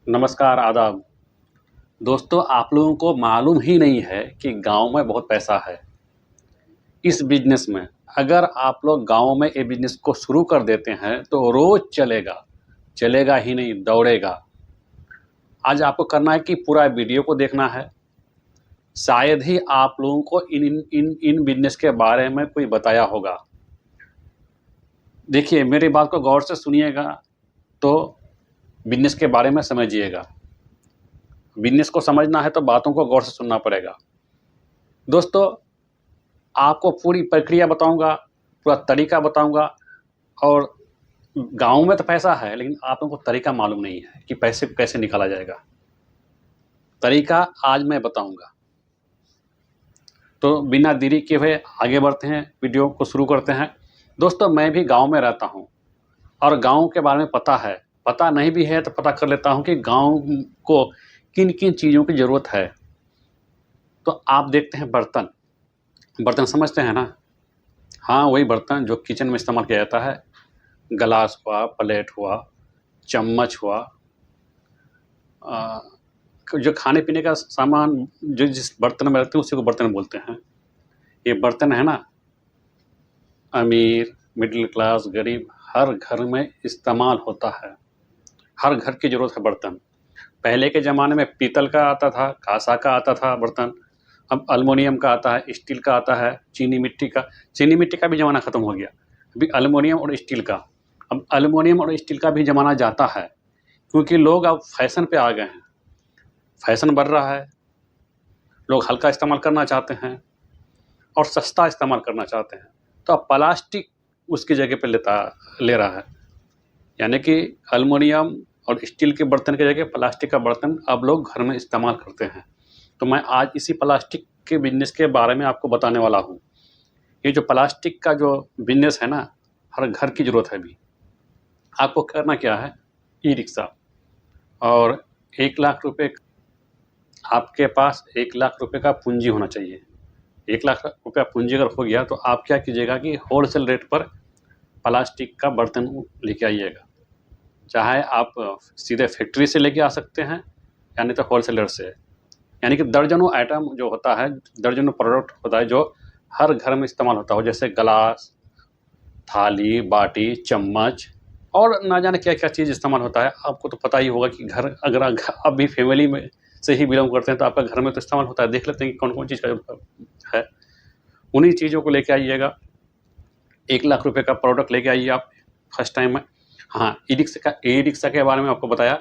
नमस्कार, आदाब। दोस्तों, आप लोगों को मालूम ही नहीं है कि गाँव में बहुत पैसा है। इस बिज़नेस में अगर आप लोग गाँव में ये बिज़नेस को शुरू कर देते हैं, तो रोज़ चलेगा। चलेगा ही नहीं, दौड़ेगा। आज आपको करना है कि पूरा वीडियो को देखना है। शायद ही आप लोगों को इन बिज़नेस के बारे में कोई बताया होगा। देखिए, मेरी बात को गौर से सुनिएगा, तो बिज़नेस के बारे में समझिएगा। बिज़नेस को समझना है तो बातों को गौर से सुनना पड़ेगा। दोस्तों, आपको पूरी प्रक्रिया बताऊँगा, पूरा तरीका बताऊँगा और गाँव में तो पैसा है, लेकिन आप लोगों को तरीका मालूम नहीं है कि पैसे को कैसे निकाला जाएगा। तरीका आज मैं बताऊँगा। तो बिना देरी किए हुए आगे बढ़ते हैं, वीडियो को शुरू करते हैं। दोस्तों, मैं भी गाँव में रहता हूँ और गाँव के बारे में पता है। पता नहीं भी है तो पता कर लेता हूँ कि गाँव को किन-किन चीज़ों की ज़रूरत है। तो आप देखते हैं बर्तन। बर्तन समझते हैं ना? हाँ, वही बर्तन जो किचन में इस्तेमाल किया जाता है। गिलास हुआ, प्लेट हुआ, चम्मच हुआ, जो खाने-पीने का सामान जो जिस बर्तन में रखते हैं उसी को बर्तन बोलते हैं। ये बर्तन है ना, अमीर, मिडिल क्लास, गरीब हर घर में इस्तेमाल होता है। हर घर की ज़रूरत है बर्तन। पहले के ज़माने में पीतल का आता था, काँसा का आता था बर्तन, अब एल्युमिनियम का आता है, स्टील का आता है, चीनी मिट्टी का भी ज़माना ख़त्म हो गया। अभी एल्युमिनियम और स्टील का। अब एल्युमिनियम और स्टील का भी ज़माना जाता है, क्योंकि लोग अब फैशन पे आ गए हैं। फैशन बढ़ रहा है, लोग हल्का इस्तेमाल करना चाहते हैं और सस्ता इस्तेमाल करना चाहते हैं। तो अब प्लास्टिक उसकी जगह पे ले रहा है। यानी कि एल्युमिनियम और स्टील के बर्तन की जगह प्लास्टिक का बर्तन अब लोग घर में इस्तेमाल करते हैं। तो मैं आज इसी प्लास्टिक के बिज़नेस के बारे में आपको बताने वाला हूँ। ये जो प्लास्टिक का जो बिज़नेस है ना, हर घर की ज़रूरत है अभी। आपको करना क्या है, ई-रिक्शा और 1 लाख रुपए आपके पास 1 लाख रुपए का पूँजी होना चाहिए। 1 लाख रुपया पूँजी अगर हो गया तो आप क्या कीजिएगा कि होलसेल रेट पर प्लास्टिक का बर्तन लेके आइएगा। चाहे आप सीधे फैक्ट्री से लेके आ सकते हैं या नहीं तो होलसेलर से। यानी कि दर्जनों आइटम जो होता है, दर्जनों प्रोडक्ट होता है जो हर घर में इस्तेमाल होता हो, जैसे गिलास, थाली, बाटी, चम्मच और ना जाने क्या-क्या चीज़ इस्तेमाल होता है। आपको तो पता ही होगा कि घर अगर आप भी फैमिली में से ही बिलॉन्ग करते हैं तो आपका घर में तो इस्तेमाल होता है। देख लेते हैं कि कौन-कौन चीज़ का है। उन्हीं चीज़ों को लेके आइएगा। 1 लाख रुपए का प्रोडक्ट लेके आइए आप फर्स्ट टाइम में। हाँ, ई-रिक्शा के बारे में आपको बताया।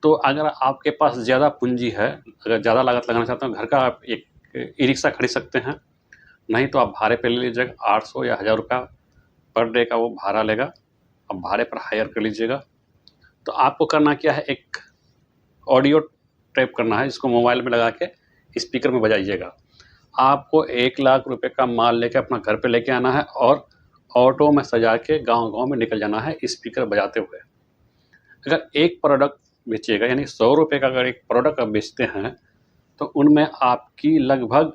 तो अगर आपके पास ज़्यादा पूँजी है, अगर ज़्यादा लागत लगाना चाहते हो घर का, आप एक ई-रिक्शा खरीद सकते हैं। नहीं तो आप भाड़े पे ले लीजिएगा, 800 या 1000 रुपया पर डे का वो भाड़ा लेगा। आप भाड़े पर हायर कर लीजिएगा। तो आपको करना क्या है, एक ऑडियो टेप करना है, जिसको मोबाइल में लगा के स्पीकर में बजाइएगा। आपको 1 लाख रुपए का माल लेके अपना घर पे लेके आना है और ऑटो में सजा के गाँव-गाँव में निकल जाना है स्पीकर बजाते हुए। अगर एक प्रोडक्ट बेचिएगा, यानी 100 रुपए का अगर एक प्रोडक्ट आप बेचते हैं, तो उनमें आपकी लगभग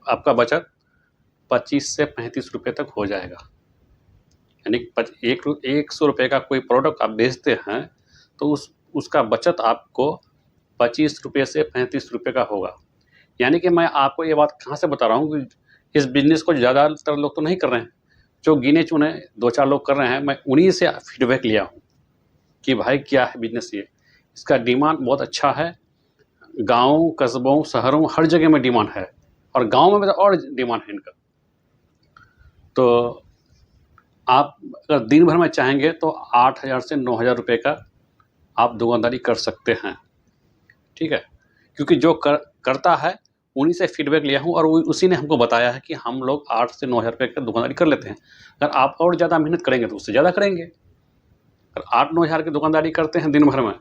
आपका बचत 25 से 35 रुपए तक हो जाएगा। यानी कि 100 रुपए का कोई प्रोडक्ट आप बेचते हैं, तो उसका बचत आपको 25 रुपए से 35 रुपए का होगा। यानी कि मैं आपको ये बात कहाँ से बता रहा हूँ कि इस बिज़नेस को ज़्यादातर लोग तो नहीं कर रहे हैं। जो गिने-चुने 2-4 लोग कर रहे हैं, मैं उन्हीं से फीडबैक लिया हूँ कि भाई क्या है बिज़नेस ये। इसका डिमांड बहुत अच्छा है। गाँव, कस्बों, शहरों हर जगह में डिमांड है और गाँव में तो और डिमांड है इनका। तो आप अगर दिन भर में चाहेंगे तो 8000 से 9000 रुपए का आप दुकानदारी कर सकते हैं, ठीक है? क्योंकि जो करता है उन्हीं से फीडबैक लिया हूँ और उसी ने हमको बताया है कि हम लोग 8 से 9000 रुपए का दुकानदारी कर लेते हैं। अगर आप और ज़्यादा मेहनत करेंगे तो उससे ज़्यादा करेंगे। अगर 8-9 हज़ार की दुकानदारी करते हैं दिन भर में,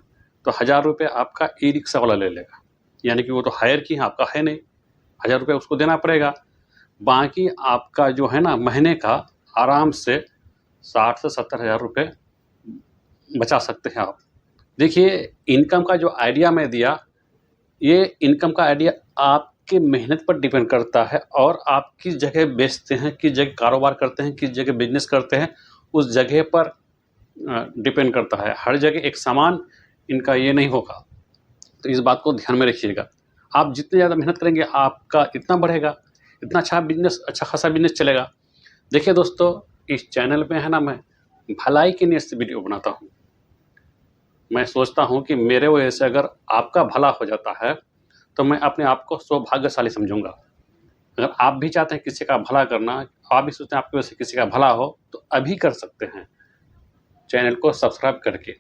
तो 1000 रुपये आपका ई-रिक्शा वाला ले लेगा। यानी कि वो तो हायर की है, आपका है नहीं। 1000 रुपये उसको देना पड़ेगा। बाकी आपका जो है ना, महीने का आराम से 60 से 70 हज़ार रुपये बचा सकते हैं आप। देखिए, इनकम का जो आइडिया मैं दिया, ये इनकम का आइडिया आपकी मेहनत पर डिपेंड करता है और आप किस जगह बेचते हैं, किस जगह कारोबार करते हैं, किस जगह बिज़नेस करते हैं, उस जगह पर डिपेंड करता है। हर जगह एक समान इनका ये नहीं होगा। तो इस बात को ध्यान में रखिएगा। आप जितनी ज़्यादा मेहनत करेंगे आपका इतना बढ़ेगा, इतना अच्छा बिज़नेस, अच्छा खासा बिज़नेस चलेगा। देखिए दोस्तों, इस चैनल पे है ना, मैं भलाई की नीयत से वीडियो बनाता हूँ। मैं सोचता हूँ कि मेरे वजह से अगर आपका भला हो जाता है तो मैं अपने आप को सौभाग्यशाली समझूंगा। अगर आप भी चाहते हैं किसी का भला करना, आप भी सोचते हैं आपकी वजह से किसी का भला हो, तो अभी कर सकते हैं। चैनल को सब्सक्राइब करके,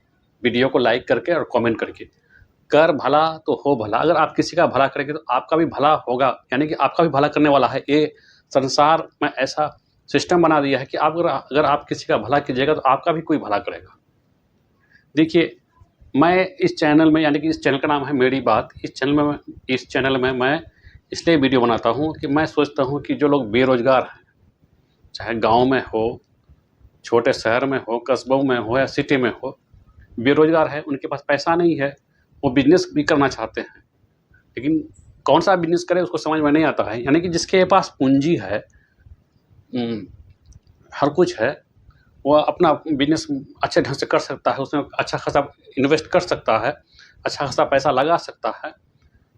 वीडियो को लाइक करके और कमेंट करके। कर भला तो हो भला। अगर आप किसी का भला करेंगे तो आपका भी भला होगा, यानी कि आपका भी भला करने वाला है। ये संसार में ऐसा सिस्टम बना दिया है कि आप अगर आप किसी का भला कीजिएगा तो आपका भी कोई भला करेगा। देखिए, मैं इस चैनल में, यानी कि इस चैनल का नाम है मेरी बात, इस चैनल में मैं इसलिए वीडियो बनाता हूँ कि मैं सोचता हूँ कि जो लोग बेरोज़गार हैं, चाहे गांव में हो, छोटे शहर में हो, कस्बों में हो या सिटी में हो, बेरोज़गार है, उनके पास पैसा नहीं है, वो बिज़नेस भी करना चाहते हैं, लेकिन कौन सा बिज़नेस करें उसको समझ में नहीं आता है। यानी कि जिसके पास पूँजी है, हर कुछ है, वो अपना बिज़नेस अच्छे ढंग से कर सकता है, उसमें अच्छा खासा इन्वेस्ट कर सकता है, अच्छा खासा पैसा लगा सकता है,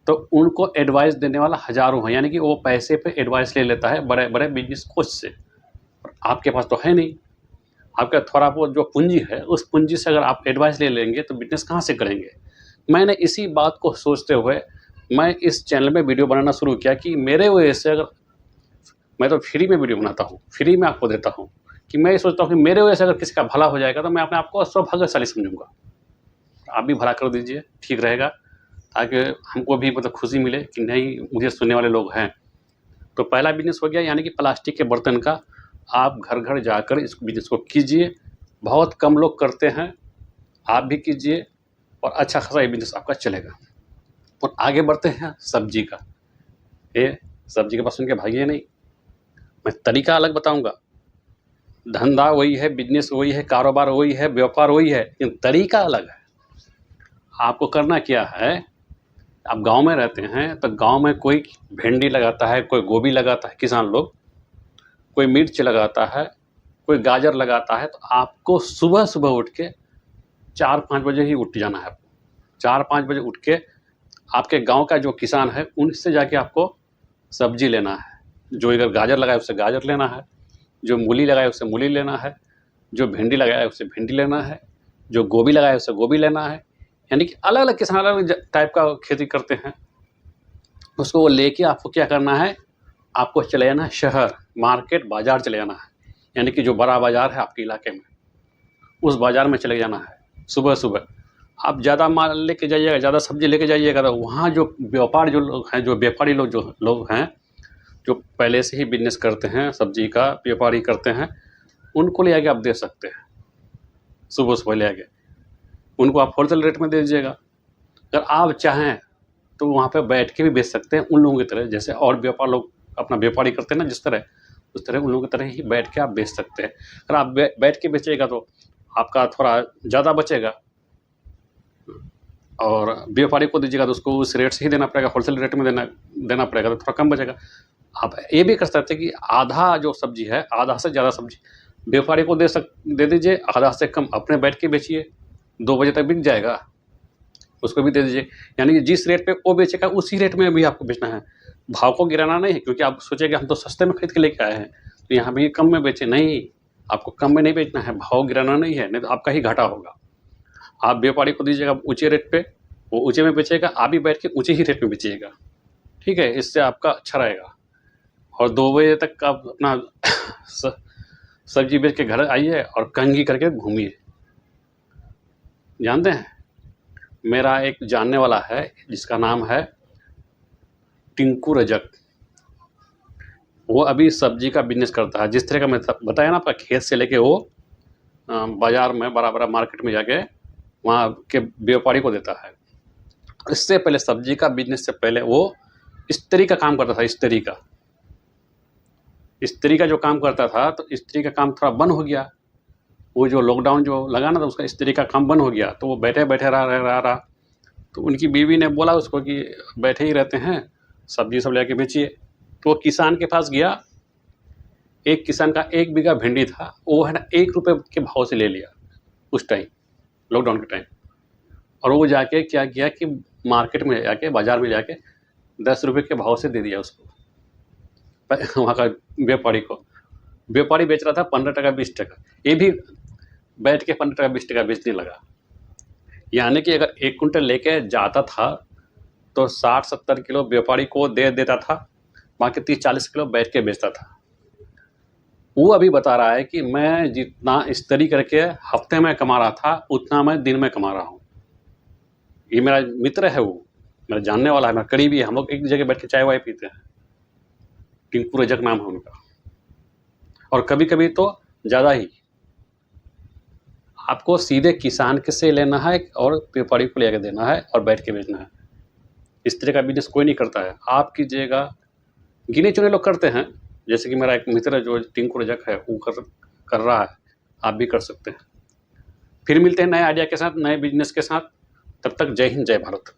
तो उनको एडवाइस देने वाला हज़ारों हैं। यानी कि वो पैसे पे एडवाइस ले लेता है बड़े बड़े बिज़नेस कोच से। और आपके पास तो है नहीं, आपका थोड़ा बहुत जो पूंजी है, उस पूंजी से अगर आप एडवाइस ले लेंगे तो बिज़नेस कहाँ से करेंगे। मैंने इसी बात को सोचते हुए मैं इस चैनल में वीडियो बनाना शुरू किया कि मेरे वजह से, अगर मैं तो फ्री में वीडियो बनाता हूँ, फ्री में आपको देता हूँ, कि मैं ये सोचता हूँ कि मेरे वजह से अगर किसी का भला हो जाएगा तो मैं अपने आप को सौभाग्यशाली समझूंगा। आप भी भला कर दीजिए, ठीक रहेगा, ताकि हमको भी मतलब खुशी मिले कि नहीं, मुझे सुनने वाले लोग हैं। तो पहला बिज़नेस हो गया, यानी कि प्लास्टिक के बर्तन का। आप घर घर जाकर इस बिज़नेस को कीजिए, बहुत कम लोग करते हैं, आप भी कीजिए और अच्छा खासा ये बिज़नेस आपका चलेगा। और आगे बढ़ते हैं सब्जी का। ये सब्जी के पास सुन के भागिए नहीं, मैं तरीका अलग बताऊंगा। धंधा वही है, बिजनेस वही है, कारोबार वही है, व्यापार वही है, लेकिन तरीका अलग है। आपको करना क्या है, आप गांव में रहते हैं तो गांव में कोई भिंडी लगाता है, कोई गोभी लगाता है किसान लोग, कोई मिर्च लगाता है, कोई गाजर लगाता है। तो आपको सुबह सुबह उठ के 4-5 बजे ही उठ जाना है। 4-5 बजे उठ के आपके गांव का जो किसान है उनसे जाके आपको सब्जी लेना है। जो अगर गाजर लगाए उससे गाजर लेना है, जो मूली लगाए उससे मूली लेना है, जो भिंडी लगाए उससे भिंडी लेना है, जो गोभी लगाए उससे गोभी लेना है। यानी कि अलग अलग किसान अलग अलग टाइप का खेती करते हैं। उसको वो लेके आपको क्या करना है, आपको चले जाना है शहर, मार्केट, बाजार चले जाना है। यानी कि जो बड़ा बाजार है आपके इलाके में, उस बाजार में चले जाना है सुबह सुबह। आप ज़्यादा माल लेके जाइएगा, ज़्यादा सब्जी लेके जाइएगा, तो वहाँ जो व्यापार जो लोग हैं, जो व्यापारी लोग जो लोग हैं, जो पहले से ही बिजनेस करते हैं, सब्जी का व्यापारी करते हैं, उनको ले आके आप दे सकते हैं। सुबह सुबह ले आके उनको आप होलसेल रेट में दे दीजिएगा। अगर आप चाहें तो वहाँ पे बैठ के भी बेच सकते हैं, उन लोगों की तरह, जैसे और व्यापार लोग अपना व्यापारी करते हैं ना, जिस तरह, उस तरह उन लोगों की तरह ही बैठ के आप बेच सकते हैं। अगर आप बैठ के बेचेगा तो आपका थोड़ा ज़्यादा बचेगा, और व्यापारी को दीजिएगा तो उसको उस रेट से ही देना पड़ेगा, होलसेल रेट में देना पड़ेगा, तो थोड़ा कम बचेगा। आप ये भी कर सकते हैं कि आधा जो सब्जी है, आधा से ज़्यादा सब्जी व्यापारी को दे दीजिए, आधा से कम अपने बैठ के बेचिए, 2 बजे तक बिक जाएगा, उसको भी दे दीजिए। यानी कि जिस रेट पे वो बेचेगा उसी रेट में भी आपको बेचना है। भाव को गिराना नहीं है, क्योंकि आप सोचेंगे हम तो सस्ते में खरीद के लेके आए हैं तो यहाँ भी कम में बेचे, नहीं, आपको कम में नहीं बेचना है, भाव गिराना नहीं है, नहीं तो आपका ही घाटा होगा। आप व्यापारी को दीजिएगा ऊँचे रेट पे, वो ऊँचे में बेचेगा, आप भी बैठ के ऊँचे ही रेट में बेचिएगा, ठीक है। इससे आपका अच्छा रहेगा। और 2 बजे तक आप अपना सब्जी बेच के घर आइए और कंघी करके घूमिए। जानते हैं, मेरा एक जानने वाला है जिसका नाम है टिंकू रजक। वो अभी सब्जी का बिजनेस करता है। जिस तरह का मैं बताया ना, आपका खेत से लेके वो बाजार में, बड़ा बड़ा मार्केट में जाके वहाँ के व्यापारी को देता है। इससे पहले, सब्जी का बिजनेस से पहले, वो इस्त्री का काम करता था। इस्त्री का जो काम करता था, तो इस्त्री का काम थोड़ा बंद हो गया। वो जो लॉकडाउन जो लगा ना, तो उसका इस्त्री का काम बंद हो गया, तो वो बैठे बैठे रहा। तो उनकी बीवी ने बोला उसको कि बैठे ही रहते हैं, सब्जी सब लेके बेचिए। तो वो किसान के पास गया। एक किसान का 1 बीघा भिंडी था, वो है ना 1 रुपये के भाव से ले लिया उस टाइम, लॉकडाउन के टाइम। और वो जाके क्या किया कि मार्केट में जाके, बाज़ार में जाके 10 रुपए के भाव से दे दिया उसको, वहाँ का व्यापारी को। व्यापारी बेच रहा था 15 टका 20 टका, ये भी बैठ के 15 टका 20 टका बेचने लगा। यानी कि अगर 1 कुंटल लेके जाता था तो 60-70 किलो व्यापारी को दे देता था, बाकी 30-40 किलो बैठ के बेचता था। वो अभी बता रहा है कि मैं जितना इस तरी करके हफ्ते में कमा रहा था, उतना मैं दिन में कमा रहा हूँ। ये मेरा मित्र है, वो मेरा जानने वाला है, मेरा करीबी है, हम लोग एक जगह बैठ के चाय वाय पीते हैं। टिंकू रजक नाम है उनका। और कभी कभी तो ज़्यादा ही। आपको सीधे किसान के से लेना है और व्यापारी को लेकर देना है और बैठ के बेचना है। इस तरह का बिजनेस कोई नहीं करता है। आप कीजिएगा, गिने चुने लोग करते हैं, जैसे कि मेरा एक मित्र है जो टिंकू रजक है, वो कर रहा है, आप भी कर सकते हैं। फिर मिलते हैं नए आइडिया के साथ, नए बिजनेस के साथ। तब तक जय हिंद, जय भारत।